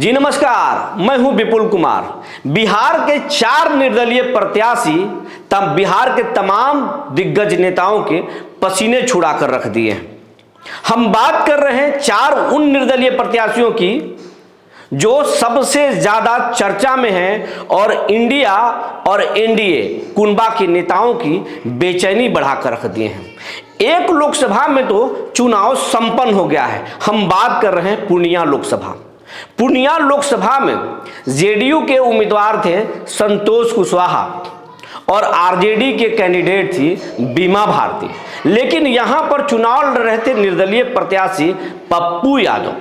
जी नमस्कार, मैं हूं विपुल कुमार। बिहार के 4 निर्दलीय प्रत्याशी तब बिहार के तमाम दिग्गज नेताओं के पसीने छुड़ा कर रख दिए हैं। हम बात कर रहे हैं 4 उन निर्दलीय प्रत्याशियों की जो सबसे ज्यादा चर्चा में हैं और इंडिया और एनडीए कुनबा के नेताओं की बेचैनी बढ़ाकर रख दिए हैं। एक लोकसभा में तो चुनाव संपन्न हो गया है। हम बात कर रहे हैं पूर्णिया लोकसभा। पूर्णिया लोकसभा में जेडीयू के उम्मीदवार थे संतोष कुशवाहा और आरजेडी के कैंडिडेट थी बीमा भारती। लेकिन यहां पर चुनाव लड़ रहे थे निर्दलीय प्रत्याशी पप्पू यादव।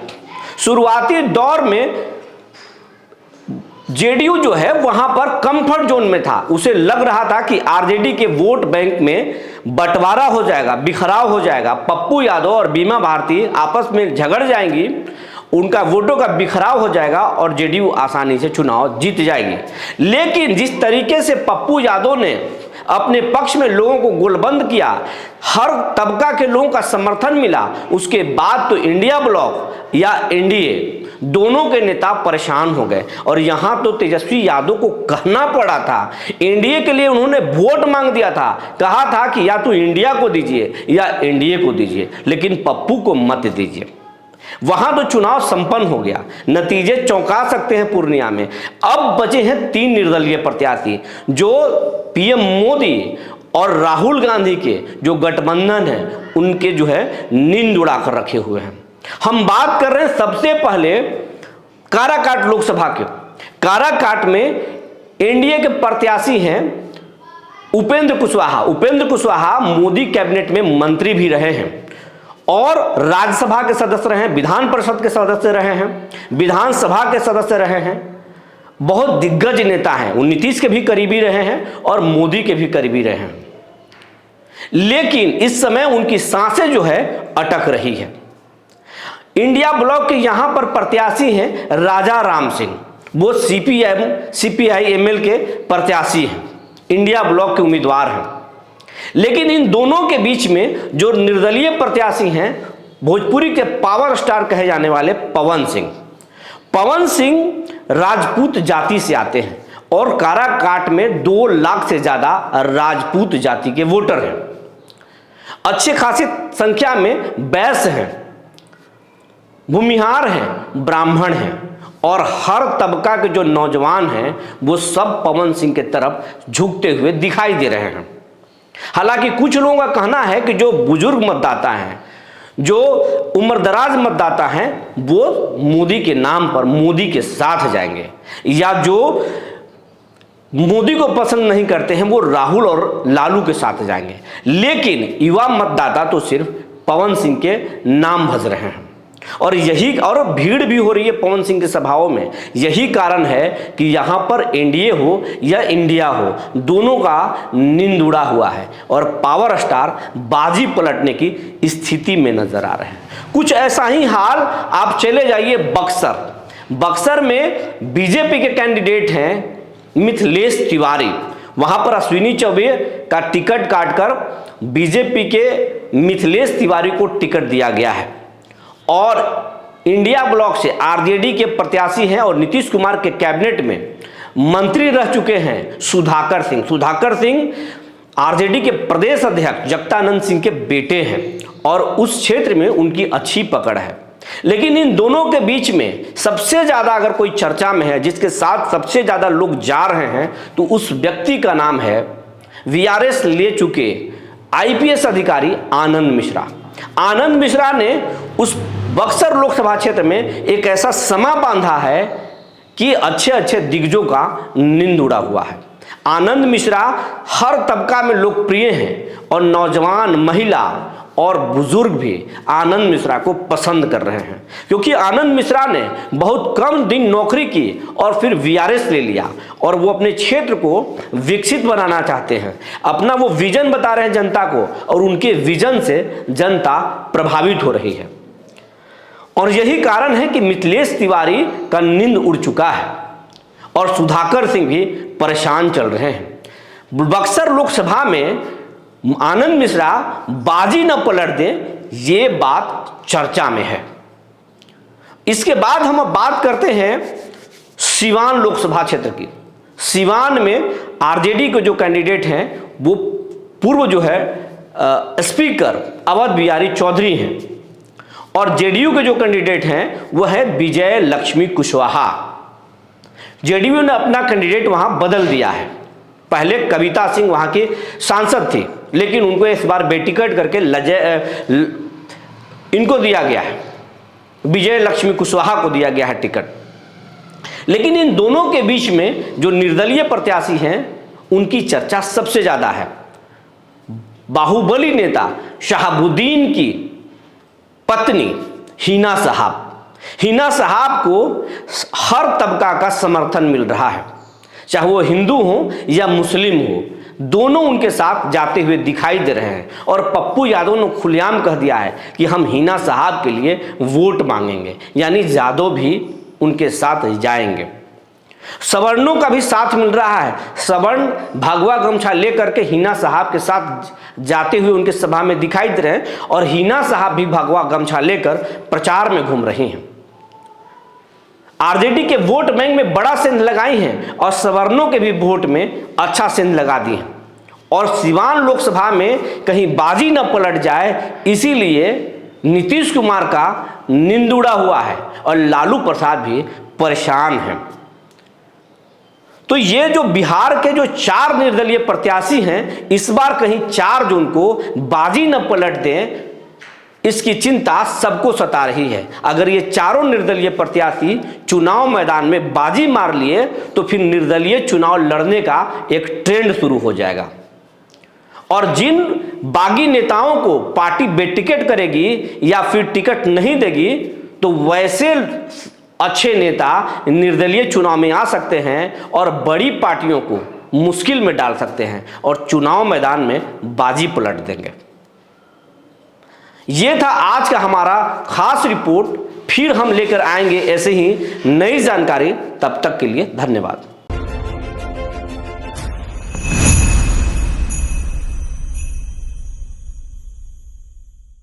शुरुआती दौर में जेडीयू जो है वहां पर कंफर्ट जोन में था। उसे लग रहा था कि आरजेडी के वोट बैंक में बंटवारा हो जाएगा, बिखराव हो जाएगा, पप्पू यादव और बीमा भारती आपस में झगड़ जाएंगी, उनका वोटों का बिखराव हो जाएगा और जेडीयू आसानी से चुनाव जीत जाएगी। लेकिन जिस तरीके से पप्पू यादव ने अपने पक्ष में लोगों को गोलबंद किया, हर तबका के लोगों का समर्थन मिला, उसके बाद तो इंडिया ब्लॉक या एनडीए दोनों के नेता परेशान हो गए। और यहां तो तेजस्वी यादव को कहना पड़ा था, एनडीए के लिए उन्होंने वोट मांग दिया था, कहा था कि या तो इंडिया को दीजिए या एनडीए को दीजिए, लेकिन पप्पू को मत दीजिए। वहां तो चुनाव संपन्न हो गया। नतीजे चौंका सकते हैं पूर्णिया में। अब बचे हैं 3 निर्दलीय प्रत्याशी जो पीएम मोदी और राहुल गांधी के जो गठबंधन है उनके जो है नींद उड़ाकर रखे हुए हैं। हम बात कर रहे हैं सबसे पहले काराकाट लोकसभा के। काराकाट में एनडीए के प्रत्याशी हैं उपेंद्र कुशवाहा। उपेंद्र कुशवाहा मोदी कैबिनेट में मंत्री भी रहे हैं और राज्यसभा के सदस्य रहे हैं, विधान परिषद के सदस्य रहे हैं, विधानसभा के सदस्य रहे हैं। बहुत दिग्गज नेता हैं। वो नीतीश के भी करीबी रहे हैं और मोदी के भी करीबी रहे हैं। लेकिन इस समय उनकी सांसें जो है अटक रही है। इंडिया ब्लॉक के यहां पर प्रत्याशी हैं राजा राम सिंह। वो सीपीआई-एमएल के प्रत्याशी हैं, इंडिया ब्लॉक के उम्मीदवार हैं। लेकिन इन दोनों के बीच में जो निर्दलीय प्रत्याशी हैं भोजपुरी के पावर स्टार कहे जाने वाले पवन सिंह राजपूत जाति से आते हैं और काराकाट में 2 लाख से ज्यादा राजपूत जाति के वोटर हैं। अच्छी खासी संख्या में वैश्य हैं, भूमिहार हैं, ब्राह्मण हैं और हर तबका के जो नौजवान हैं वो सब पवन सिंह के तरफ झुकते हुए दिखाई दे रहे हैं। हालांकि कुछ लोगों का कहना है कि जो बुजुर्ग मतदाता हैं, जो उम्रदराज मतदाता हैं, वो मोदी के नाम पर मोदी के साथ जाएंगे, या जो मोदी को पसंद नहीं करते हैं वो राहुल और लालू के साथ जाएंगे। लेकिन युवा मतदाता तो सिर्फ पवन सिंह के नाम भज रहे हैं और भीड़ भी हो रही है पवन सिंह के सभाओं में। यही कारण है कि यहां पर एनडीए हो या इंडिया हो, दोनों का नींद उड़ा हुआ है और पावर स्टार बाजी पलटने की स्थिति में नजर आ रहे हैं। कुछ ऐसा ही हाल आप चले जाइए बक्सर में बीजेपी के कैंडिडेट हैं मिथिलेश तिवारी। वहां पर अश्विनी चौबे का टिकट काटकर बीजेपी के मिथिलेश तिवारी को टिकट दिया गया है और इंडिया ब्लॉक से आरजेडी के प्रत्याशी हैं और नीतीश कुमार के कैबिनेट में मंत्री रह चुके हैं सुधाकर सिंह आरजेडी के प्रदेश अध्यक्ष जगदानंद सिंह के बेटे हैं और उस क्षेत्र में उनकी अच्छी पकड़ है। लेकिन इन दोनों के बीच में सबसे ज्यादा अगर कोई चर्चा में है, जिसके साथ सबसे ज्यादा लोग जा रहे हैं, तो उस व्यक्ति का नाम है वीआरएस ले चुके आईपीएस अधिकारी आनंद मिश्रा। आनंद मिश्रा ने उस बक्सर लोकसभा क्षेत्र में एक ऐसा समा बांधा है कि अच्छे दिग्गजों का नींद उड़ा हुआ है। आनंद मिश्रा हर तबका में लोकप्रिय हैं और नौजवान, महिला और बुजुर्ग भी आनंद मिश्रा को पसंद कर रहे हैं, क्योंकि आनंद मिश्रा ने बहुत कम दिन नौकरी की और फिर वीआरएस ले लिया और वो अपने क्षेत्र को विकसित बनाना चाहते हैं। अपना वो विजन बता रहे हैं जनता को और उनके विजन से जनता प्रभावित हो रही है। और यही कारण है कि मिथिलेश तिवारी का नींद उड़ चुका है और सुधाकर सिंह भी परेशान चल रहे हैं। बक्सर लोकसभा में आनंद मिश्रा बाजी न पलट दें, ये बात चर्चा में है। इसके बाद हम अब बात करते हैं सीवान लोकसभा क्षेत्र की। सीवान में आरजेडी के जो कैंडिडेट हैं वो पूर्व जो है स्पीकर अवध बिहारी चौधरी हैं, और जेडीयू के जो कैंडिडेट हैं वो है विजय लक्ष्मी कुशवाहा। जेडीयू ने अपना कैंडिडेट वहां बदल दिया है। पहले कविता सिंह वहां की सांसद थी, लेकिन उनको इस बार बेटिकट करके इनको दिया गया है, विजय लक्ष्मी कुशवाहा को दिया गया है टिकट। लेकिन इन दोनों के बीच में जो निर्दलीय प्रत्याशी हैं उनकी चर्चा सबसे ज्यादा है। बाहुबली नेता शहाबुद्दीन की पत्नी हिना साहब, हिना साहब को हर तबका का समर्थन मिल रहा है, चाहे वो हिंदू हो या मुस्लिम हो, दोनों उनके साथ जाते हुए दिखाई दे रहे हैं। और पप्पू यादव ने खुलेआम कह दिया है कि हम हिना साहब के लिए वोट मांगेंगे, यानी यादव भी उनके साथ जाएंगे। सवर्णों का भी साथ मिल रहा है। सवर्ण भगवा गमछा लेकर के हिना साहब के साथ जाते हुए उनके सभा में दिखाई दे रहे हैं, और हिना साहब भी भगवा गमछा लेकर प्रचार में घूम रही हैं। आरजेडी के वोट बैंक में बड़ा सेंध लगाई हैं और सवर्णों के भी वोट में अच्छा सेंध लगा दिए हैं। और सीवान लोकसभा में कहीं बाजी न पलट जाए, इसीलिए नीतीश कुमार का निंदुड़ा हुआ है और लालू प्रसाद भी परेशान हैं। तो ये जो बिहार के जो 4 निर्दलीय प्रत्याशी हैं, इस बार कहीं 4 जून को बाजी न पलट दें, इसकी चिंता सबको सता रही है। अगर ये चारों निर्दलीय प्रत्याशी चुनाव मैदान में बाजी मार लिए तो फिर निर्दलीय चुनाव लड़ने का एक ट्रेंड शुरू हो जाएगा, और जिन बागी नेताओं को पार्टी बेटिकट करेगी या फिर टिकट नहीं देगी, तो वैसे अच्छे नेता निर्दलीय चुनाव में आ सकते हैं और बड़ी पार्टियों को मुश्किल में डाल सकते हैं और चुनाव मैदान में बाजी पलट देंगे। ये था आज का हमारा खास रिपोर्ट। फिर हम लेकर आएंगे ऐसे ही नई जानकारी। तब तक के लिए धन्यवाद।